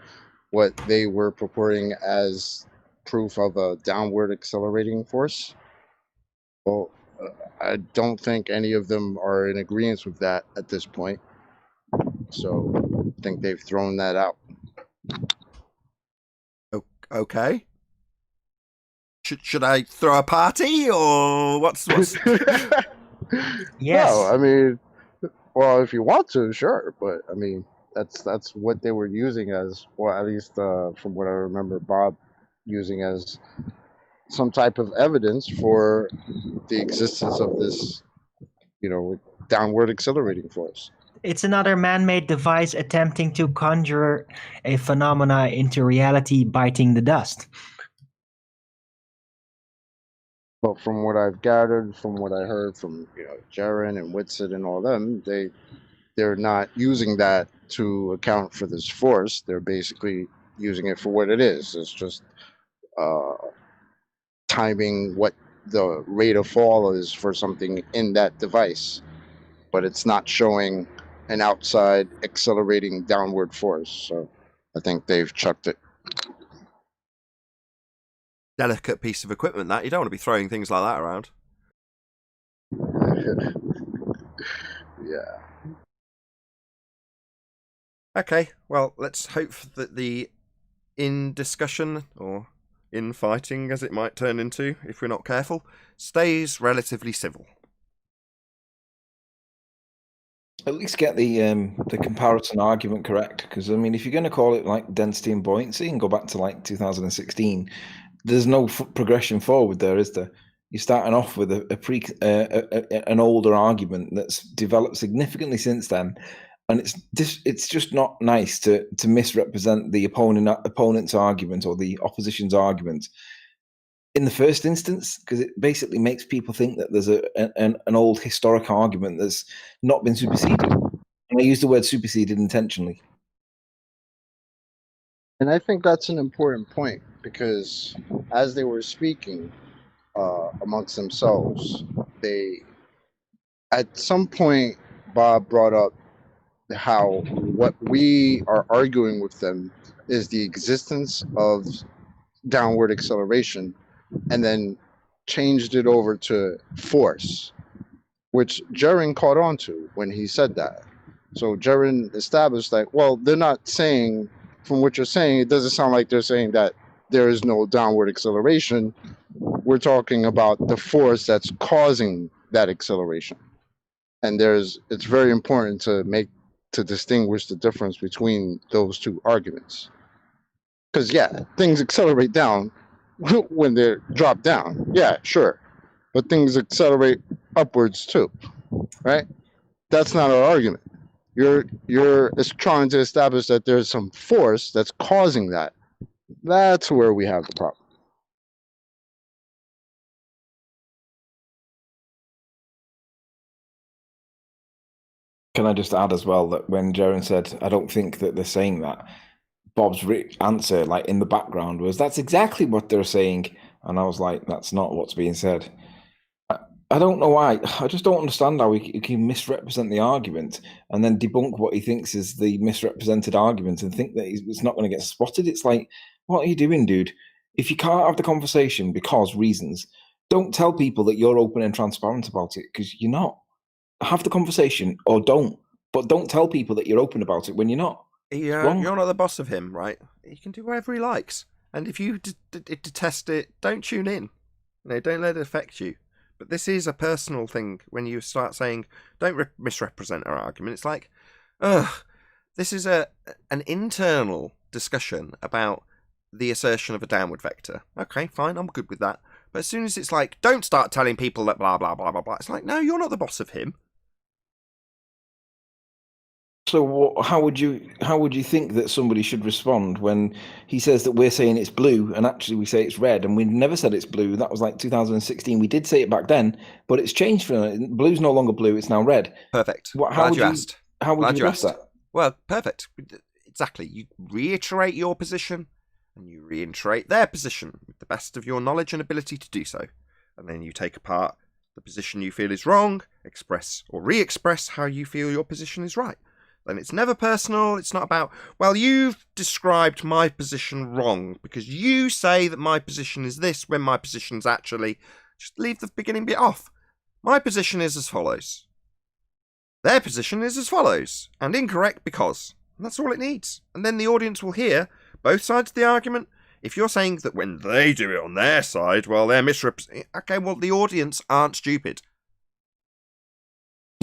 what they were purporting as proof of a downward accelerating force. Well, I don't think any of them are in agreement with that at this point. So I think they've thrown that out. Okay. Should I throw a party or what's... Yes. No, I mean, well, if you want to, sure, but I mean, that's what they were using as, or at least from what I remember, Bob using as some type of evidence for the existence of this, downward accelerating force. It's another man-made device attempting to conjure a phenomena into reality, biting the dust. But from what I've gathered, from what I heard from Jaren and Whitsitt and all them, they're not using that to account for this force. They're basically using it for what it is. It's just timing what the rate of fall is for something in that device, but it's not showing an outside accelerating downward force. So I think they've chucked it. Delicate piece of equipment, that. You don't want to be throwing things like that around. Yeah. Okay, well, let's hope that the in-discussion, or in-fighting, as it might turn into, if we're not careful, stays relatively civil. At least get the comparison argument correct, because, I mean, if you're going to call it, like, density and buoyancy and go back to, like, 2016... there's no progression forward there, is there? You're starting off with an older argument that's developed significantly since then, and it's just not nice to misrepresent the opponent's argument or the opposition's argument in the first instance, because it basically makes people think that there's an old historic argument that's not been superseded. And I use the word superseded intentionally. And I think that's an important point, because as they were speaking amongst themselves, at some point, Bob brought up how what we are arguing with them is the existence of downward acceleration, and then changed it over to force, which Jaren caught on to when he said that. So Jaren established that, well, they're not saying... From what you're saying, it doesn't sound like they're saying that there is no downward acceleration. We're talking about the force that's causing that acceleration. And it's very important to make to distinguish the difference between those two arguments. Because, yeah, things accelerate down when they're dropped down. Yeah, sure. But things accelerate upwards too, right? That's not our argument. You're trying to establish that there's some force that's causing that. That's where we have the problem. Can I just add as well that when Jaren said, I don't think that they're saying that, Bob's answer, like in the background, was, that's exactly what they're saying. And I was like, that's not what's being said. I don't know why. I just don't understand how he can misrepresent the argument and then debunk what he thinks is the misrepresented argument and think that it's not going to get spotted. It's like, what are you doing, dude? If you can't have the conversation because reasons, don't tell people that you're open and transparent about it, because you're not. Have the conversation or don't, but don't tell people that you're open about it when you're not. You're not the boss of him, right? He can do whatever he likes. And if you detest it, don't tune in. Don't let it affect you. But this is a personal thing when you start saying, don't misrepresent our argument. It's like, this is an internal discussion about the assertion of a downward vector. Okay, fine, I'm good with that. But as soon as it's like, don't start telling people that blah, blah, blah, blah, blah, it's like, no, you're not the boss of him. So how would you think that somebody should respond when he says that we're saying it's blue and actually we say it's red, and we never said it's blue? That was like 2016. We did say it back then, but it's changed. Blue's no longer blue; it's now red. Perfect. How would you address that? Well, perfect. Exactly. You reiterate your position, and you reiterate their position with the best of your knowledge and ability to do so, and then you take apart the position you feel is wrong, express or re-express how you feel your position is right. And it's never personal. It's not about, well, you've described my position wrong because you say that my position is this when my position's actually... Just leave the beginning bit off. My position is as follows. Their position is as follows. And incorrect because. And that's all it needs. And then the audience will hear both sides of the argument. If you're saying that when they do it on their side, well, they're misrepresenting... Okay, well, the audience aren't stupid.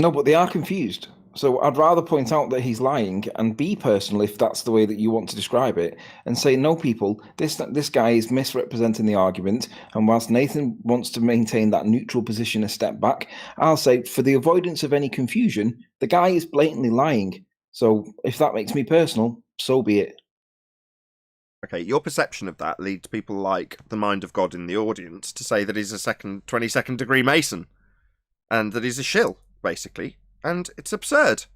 No, but they are confused. So I'd rather point out that he's lying and be personal if that's the way that you want to describe it, and say, no, people, this guy is misrepresenting the argument, and whilst Nathan wants to maintain that neutral position a step back, I'll say, for the avoidance of any confusion, the guy is blatantly lying. So if that makes me personal, so be it. Okay, your perception of that leads people like the Mind of God in the audience to say that he's a 22nd degree Mason, and that he's a shill, basically. And it's absurd.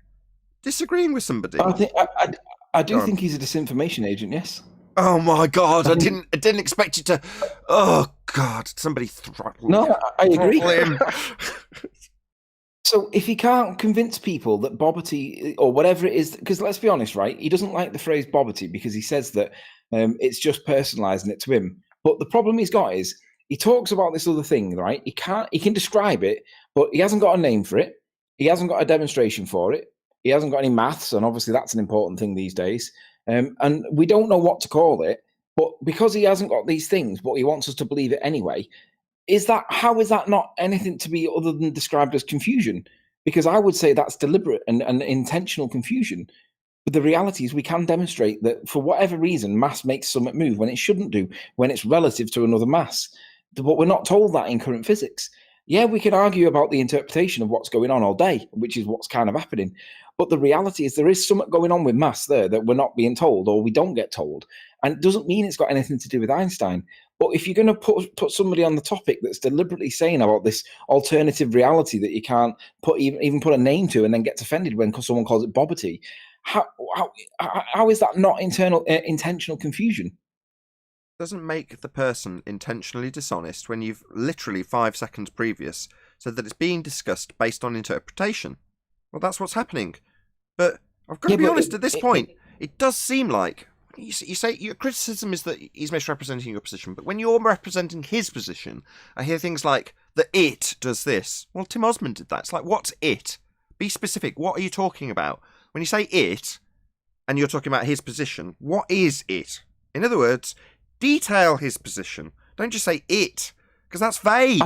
Disagreeing with somebody. I do think he's a disinformation agent, yes. Oh my God, I didn't expect you to... Oh God, somebody throttle No, I agree. him. So if he can't convince people that bobbity or whatever it is, because let's be honest, right? He doesn't like the phrase bobbity because he says that it's just personalising it to him. But the problem he's got is he talks about this other thing, right? He can describe it, but he hasn't got a name for it. He hasn't got a demonstration for it. He hasn't got any maths, and obviously that's an important thing these days. And we don't know what to call it, but because he hasn't got these things, but he wants us to believe it anyway, how is that not anything to be other than described as confusion? Because I would say that's deliberate and intentional confusion. But the reality is we can demonstrate that for whatever reason, mass makes something move when it shouldn't do, when it's relative to another mass. But we're not told that in current physics. Yeah, we could argue about the interpretation of what's going on all day, which is what's kind of happening. But the reality is there is something going on with mass there that we're not being told, or we don't get told. And it doesn't mean it's got anything to do with Einstein. But if you're going to put somebody on the topic that's deliberately saying about this alternative reality that you can't even put a name to and then gets offended when someone calls it bobbity, how is that not intentional confusion? Doesn't make the person intentionally dishonest when you've literally 5 seconds previous said that it's being discussed based on interpretation. Well, that's what's happening. But I've got to be honest, at this point, it does seem like you say your criticism is that he's misrepresenting your position, but when you're representing his position, I hear things like that it does this. Well, Tim Osmond did that. It's like, what's it? Be specific. What are you talking about? When you say it and you're talking about his position, what is it? In other words, detail his position. Don't just say it, because that's vague.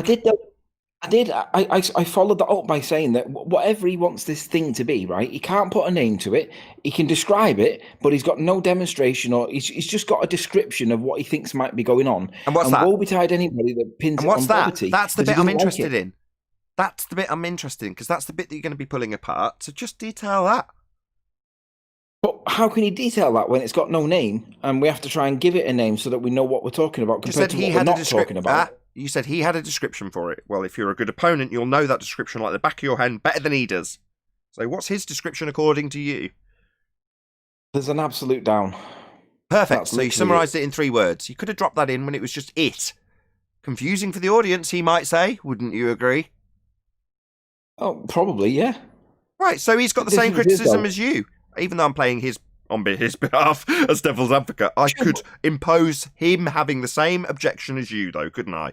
I did. I followed that up by saying that whatever he wants this thing to be, right? He can't put a name to it. He can describe it, but he's got no demonstration, or he's just got a description of what he thinks might be going on. And what's that? Woe betide anybody that pins And it what's on that? poverty. That's the 'cause he bit I'm doesn't like interested it. in. That's the bit I'm interested in, because that's the bit that you're going to be pulling apart. So just detail that. But how can you detail that when it's got no name, and we have to try and give it a name so that we know what we're talking about You compared said to he what we're had a not description. talking about? You said he had a description for it. Well, if you're a good opponent, you'll know that description like the back of your hand better than he does. So what's his description according to you? There's an absolute down. Perfect. That's So you literally summarised it in 3 words. You could have dropped that in when it was just it. Confusing for the audience, he might say. Wouldn't you agree? Oh, probably, yeah. Right, so he's got the This same is it, criticism though. as you. Even though I'm playing on his behalf as devil's advocate, I could impose him having the same objection as you, though, couldn't I?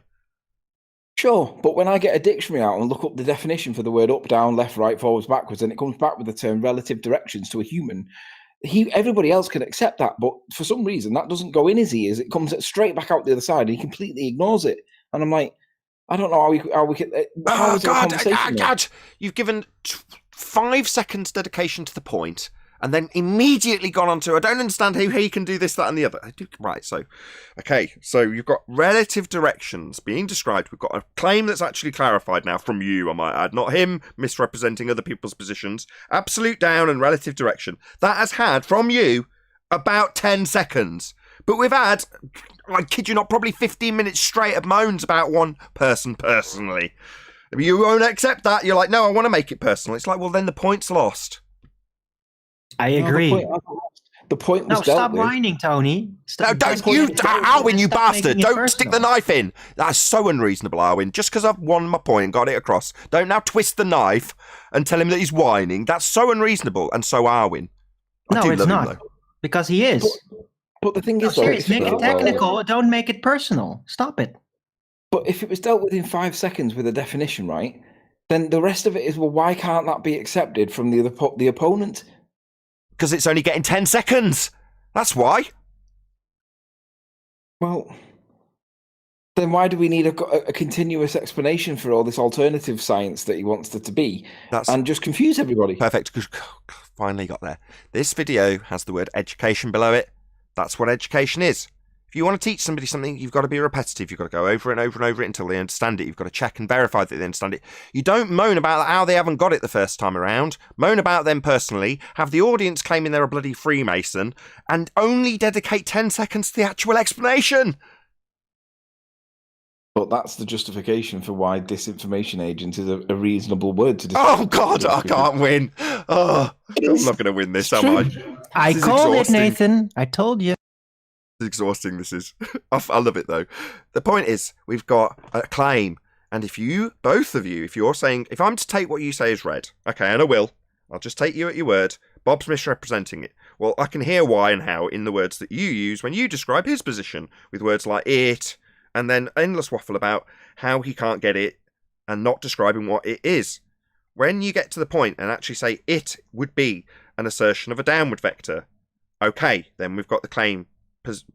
Sure, but when I get a dictionary out and look up the definition for the word up, down, left, right, forwards, backwards, and it comes back with the term relative directions to a human, everybody else can accept that, but for some reason that doesn't go in his ears. It comes straight back out the other side, and he completely ignores it. And I'm like, I don't know how we can. How is there a conversation there? God! You've given 5 seconds dedication to the point, and then immediately gone on to, I don't understand how he can do this, that, and the other. Right, so you've got relative directions being described. We've got a claim that's actually clarified now from you, I might add, not him misrepresenting other people's positions. Absolute down and relative direction. That has had, from you, about 10 seconds. But we've had, I kid you not, probably 15 minutes straight of moans about one person personally. You won't accept that. You're like, no, I want to make it personal. It's like, well, then the point's lost. I agree. The point was No, dealt stop with. whining, Tony. No, don't you, Arwin, you bastard! Don't stick the knife in. That's so unreasonable, Arwin. Just because I've won my point and got it across, don't now twist the knife and tell him that he's whining. That's so unreasonable, and so Arwin. No, it's not, because he is. But the thing is, Seriously, make it technical. Don't make it personal. Stop it. But if it was dealt with in 5 seconds with a definition, right, then the rest of it is, well, why can't that be accepted from the opponent? Because it's only getting 10 seconds. That's why. Well, then why do we need a continuous explanation for all this alternative science that he wants it to be and just confuse everybody? Perfect. Finally got there. This video has the word education below it. That's what education is. If you want to teach somebody something, you've got to be repetitive. You've got to go over and over and over it until they understand it. You've got to check and verify that they understand it. You don't moan about how they haven't got it the first time around. Moan about them personally, have the audience claiming they're a bloody Freemason, and only dedicate 10 seconds to the actual explanation. But that's the justification for why disinformation agent is a reasonable word to describe. Oh, God, I can't win. Oh, I'm not going to win this, am I? I called it, Nathan. I told you. Exhausting this is. I love it though. The point is, we've got a claim, and if you, both of you, if you're saying, if I'm to take what you say as read, okay, and I will, I'll just take you at your word, Bob's misrepresenting it. Well, I can hear why and how in the words that you use when you describe his position, with words like it, and then endless waffle about how he can't get it, and not describing what it is. When you get to the point and actually say it would be an assertion of a downward vector, okay, then we've got the claim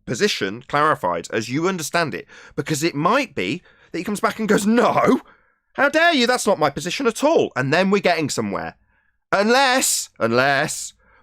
position clarified as you understand it, because it might be that he comes back and goes, no, how dare you, that's not my position at all, and then we're getting somewhere. Unless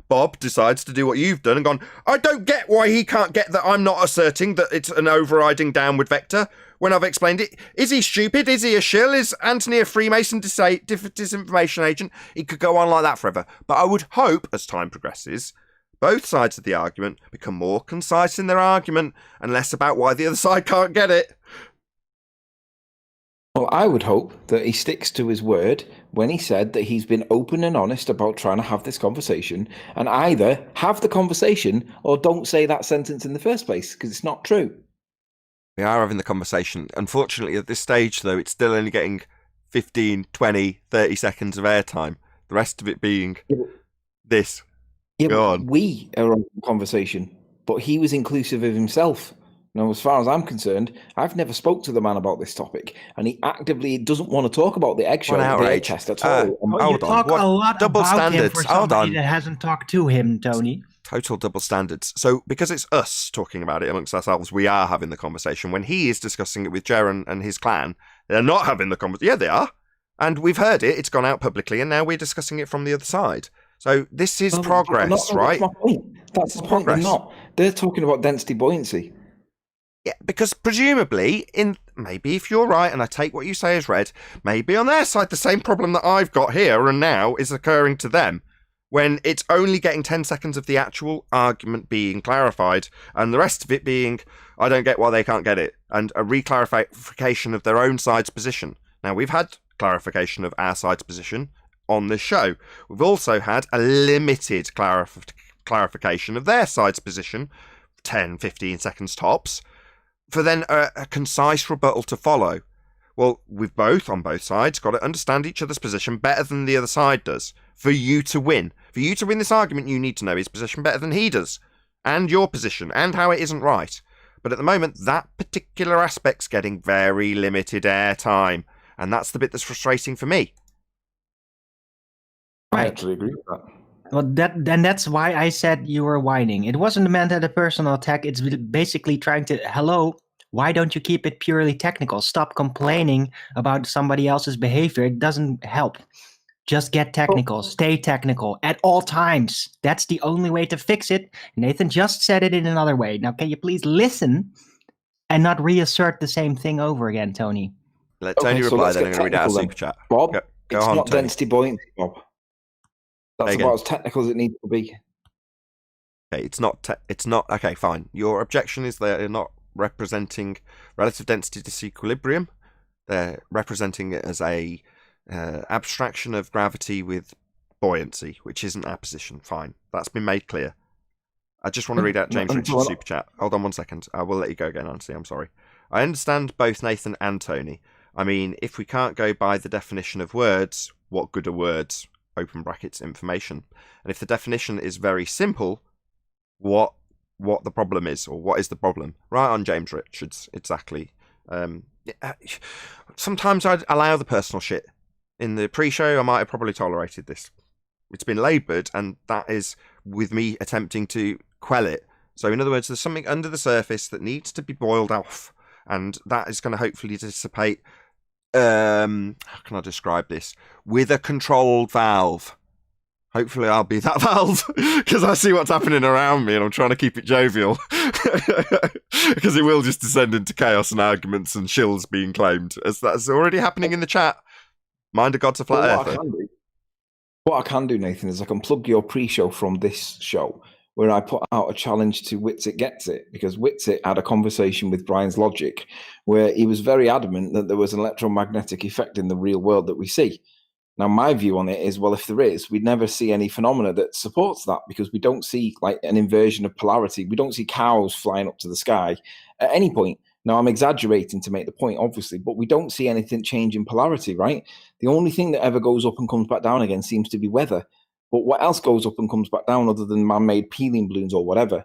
Bob decides to do what you've done and gone, I don't get why he can't get that I'm not asserting that it's an overriding downward vector when I've explained it. Is he stupid? Is he a shill? Is Anthony a Freemason disinformation agent? He could go on like that forever. But I would hope, as time progresses, both sides of the argument become more concise in their argument and less about why the other side can't get it. Well, I would hope that he sticks to his word when he said that he's been open and honest about trying to have this conversation, and either have the conversation or don't say that sentence in the first place, because it's not true. We are having the conversation. Unfortunately, at this stage, though, it's still only getting 15, 20, 30 seconds of airtime. The rest of it being this. Yeah, Go but on. we are on the conversation, but he was inclusive of himself. Now, as far as I'm concerned, I've never spoke to the man about this topic, and he actively doesn't want to talk about the eggshell, What the egg outrage. test at all. You talk a lot double about him standards. for Hold somebody on. that hasn't talked to him, Tony. Total double standards. So, because it's us talking about it amongst ourselves, we are having the conversation. When he is discussing it with Jaren and his clan, They're not having the conversation. Yeah, they are. And we've heard it. It's gone out publicly, and now we're discussing it from the other side. So this is progress, right? That's my point. That's the point. They're not. They're talking about density buoyancy. Yeah, because presumably, maybe if you're right, and I take what you say as read, maybe on their side the same problem that I've got here and now is occurring to them, when it's only getting 10 seconds of the actual argument being clarified, and the rest of it being, I don't get why they can't get it, and a reclarification of their own side's position. Now, we've had clarification of our side's position on this show. We've also had a limited clarification of their side's position, 10, 15 seconds tops, for then a concise rebuttal to follow. Well, we've both, on both sides, got to understand each other's position better than the other side does. For you to win. For you to win this argument, you need to know his position better than he does. And your position, and how it isn't right. But at the moment, that particular aspect's getting very limited airtime. And that's the bit that's frustrating for me. I actually agree with that. Well, that's why I said you were whining. It wasn't meant as a personal attack. It's basically trying to, hello, why don't you keep it purely technical? Stop complaining about somebody else's behavior. It doesn't help. Just get technical. Stay technical at all times. That's the only way to fix it. Nathan just said it in another way. Now, can you please listen and not reassert the same thing over again, Tony? Let Tony reply, then I'm going to read out a super chat. Bob, go it's on, not Tony. density buoyancy, Bob. That's about as technical as it needs to be. Okay, it's not. Okay, fine. Your objection is they're not representing relative density disequilibrium. They're representing it as a abstraction of gravity with buoyancy, which isn't our position. Fine, that's been made clear. I just want to read out James Richards' super chat. Hold on 1 second. I will let you go again, Nancy. I'm sorry. I understand both Nathan and Tony. I mean, if we can't go by the definition of words, what good are words? Open brackets, information. And if the definition is very simple, what the problem is, or what is the problem? Right on, James Richards. Exactly. Sometimes I'd allow the personal shit. In the pre-show, I might have probably tolerated this. It's been laboured, and that is with me attempting to quell it. So in other words, there's something under the surface that needs to be boiled off, and that is going to hopefully dissipate. How can I describe this? With a controlled valve. Hopefully I'll be that valve, because I see what's happening around me and I'm trying to keep it jovial. Because it will just descend into chaos and arguments and shills being claimed, as that's already happening in the chat. Mind of God's a flat earther. What I can do, Nathan, is I can plug your pre-show from this show, where I put out a challenge to Witsit Gets It, because Witsit had a conversation with Brian's Logic, where he was very adamant that there was an electromagnetic effect in the real world that we see. Now, my view on it is, well, if there is, we'd never see any phenomena that supports that, because we don't see like an inversion of polarity. We don't see cows flying up to the sky at any point. Now, I'm exaggerating to make the point, obviously, but we don't see anything change in polarity, right? The only thing that ever goes up and comes back down again seems to be weather. But what else goes up and comes back down other than man-made peeling balloons or whatever?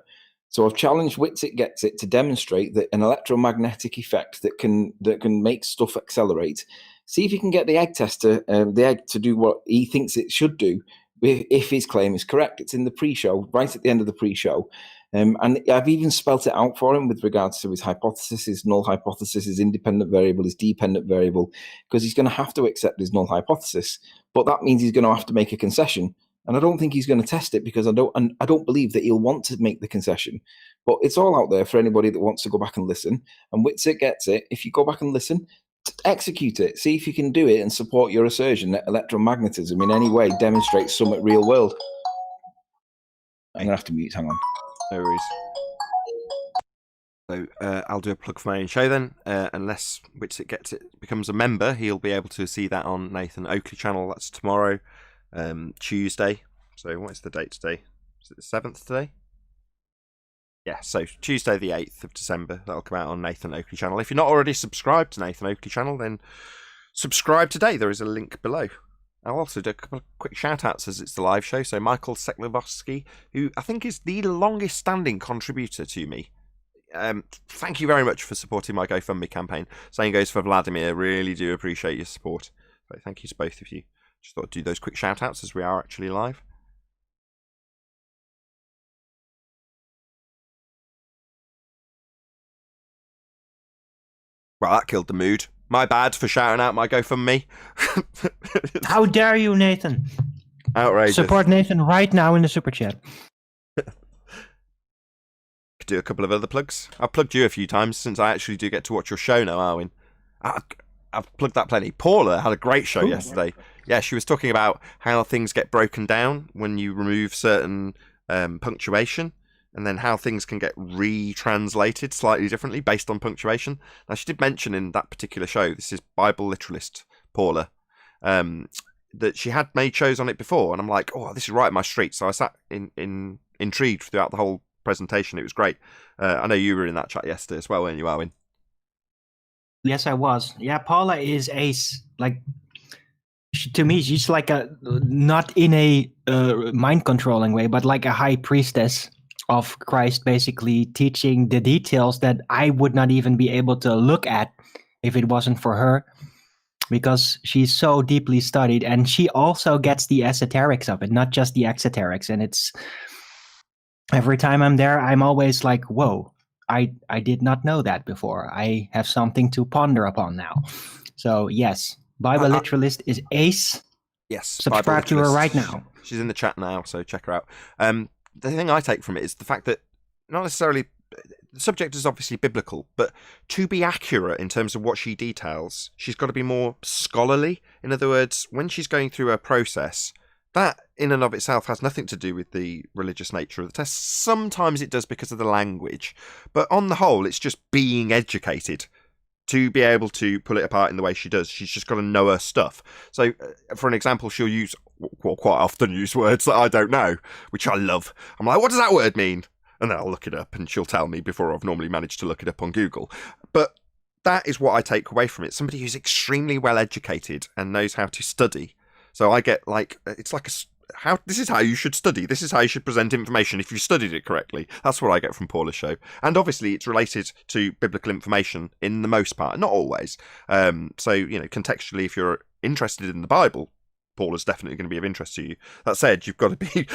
So I've challenged Witsit Gets It to demonstrate that an electromagnetic effect that can make stuff accelerate. See if you can get the egg tester, the egg to do what he thinks it should do, if his claim is correct. It's in the pre-show, right at the end of the pre-show. And I've even spelt it out for him with regards to his hypothesis, his null hypothesis, his independent variable, his dependent variable, because he's going to have to accept his null hypothesis. But that means he's going to have to make a concession. And I don't think he's going to test it, because I don't believe that he'll want to make the concession. But it's all out there for anybody that wants to go back and listen. And Witsit Gets It. If you go back and listen, execute it. See if you can do it and support your assertion that electromagnetism in any way demonstrates something real world. I'm going to have to mute. Hang on. No worries. So I'll do a plug for my own show then. Unless Witsit Gets It becomes a member, he'll be able to see that on Nathan Oakley channel. That's tomorrow, Tuesday. So what is the date today? Is it the 7th today? Yeah, so Tuesday the 8th of December. That'll come out on Nathan Oakley channel. If you're not already subscribed to Nathan Oakley channel, then subscribe today. There is a link below. I'll also do a couple of quick shout-outs as it's the live show. So Michael Seklovsky, who I think is the longest-standing contributor to me. Thank you very much for supporting my GoFundMe campaign. Same goes for Vladimir. Really do appreciate your support. So thank you to both of you. Just thought I'd do those quick shout-outs as we are actually live. Well, that killed the mood. My bad for shouting out my GoFundMe. How dare you, Nathan? Outrageous. Support Nathan right now in the super chat. Could do a couple of other plugs. I've plugged you a few times since I actually do get to watch your show now, Arwin. I've plugged that plenty. Paula had a great show yesterday. Yeah, she was talking about how things get broken down when you remove certain punctuation, and then how things can get retranslated slightly differently based on punctuation. Now, she did mention in that particular show, this is Bible literalist Paula, that she had made shows on it before, and I'm like, oh, this is right in my street. So I sat intrigued throughout the whole presentation. It was great. I know you were in that chat yesterday as well, weren't you, Arwin? Yes, I was. Yeah, Paula is to me, she's like not in a mind controlling way, but like a high priestess of Christ, basically teaching the details that I would not even be able to look at if it wasn't for her, because she's so deeply studied, and she also gets the esoterics of it, not just the exoterics. And it's every time I'm there, I'm always like, whoa, I did not know that before. I have something to ponder upon now. So yes, Bible literalist is ace. Yes. Subscribe to her right now. She's in the chat now, so check her out. The thing I take from it is the fact that not necessarily the subject is obviously biblical, but to be accurate in terms of what she details, she's got to be more scholarly. In other words, when she's going through her process, that in and of itself has nothing to do with the religious nature of the test. Sometimes it does because of the language, but on the whole, it's just being educated to be able to pull it apart in the way she does. She's just got to know her stuff. So, for an example, she'll quite often use words that I don't know, which I love. I'm like, what does that word mean? And then I'll look it up, and she'll tell me before I've normally managed to look it up on Google. But that is what I take away from it. Somebody who's extremely well educated and knows how to study. So I get like, it's like this is how you should study. This is how you should present information if you studied it correctly. That's what I get from Paula's show. And obviously it's related to biblical information in the most part, not always. So, contextually, if you're interested in the Bible, Paula's definitely going to be of interest to you. That said, you've got to be...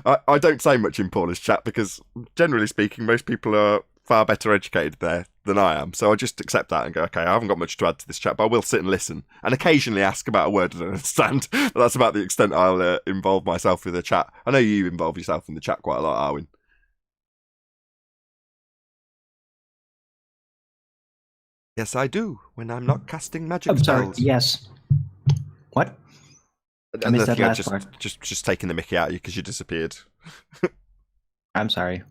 I don't say much in Paula's chat because, generally speaking, most people are far better educated there than I am. So I just accept that and go, okay, I haven't got much to add to this chat, but I will sit and listen and occasionally ask about a word I don't understand. But that's about the extent I'll involve myself with the chat. I know you involve yourself in the chat quite a lot, Arwin. Yes, I do, when I'm not casting magic spells. Yes. What? I missed that last part. Just taking the mickey out of you because you disappeared. I'm sorry.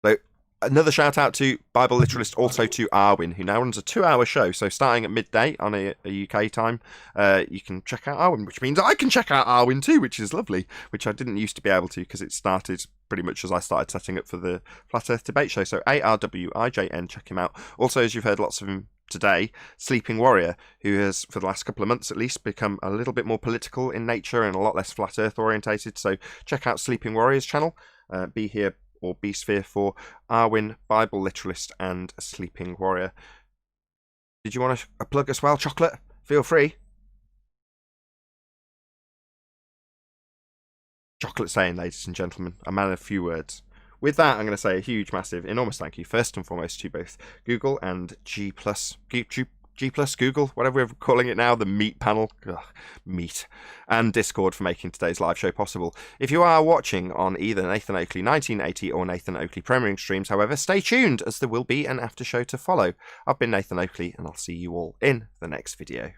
So, another shout out to Bible Literalist, also to Arwin, who now runs a 2-hour show. So starting at midday on a UK time, you can check out Arwin, which means I can check out Arwin too, which is lovely, which I didn't used to be able to because it started pretty much as I started setting up for the Flat Earth Debate Show. So ARWIJN, check him out. Also, as you've heard lots of him today, Sleeping Warrior, who has, for the last couple of months at least, become a little bit more political in nature and a lot less Flat Earth orientated. So check out Sleeping Warrior's channel. Be here or be sphere for Arwin, Bible Literalist, and Sleeping Warrior. Did you want a plug as well, Chocolate? Feel free. Chocolate saying, ladies and gentlemen, a man of few words. With that, I'm going to say a huge, massive, enormous thank you, first and foremost, to both Google and G+, Google, whatever we're calling it now, the Meet panel, Meet, and Discord for making today's live show possible. If you are watching on either Nathan Oakley 1980 or Nathan Oakley Premiering streams, however, stay tuned, as there will be an after show to follow. I've been Nathan Oakley, and I'll see you all in the next video.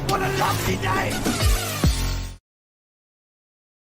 What a lovely day!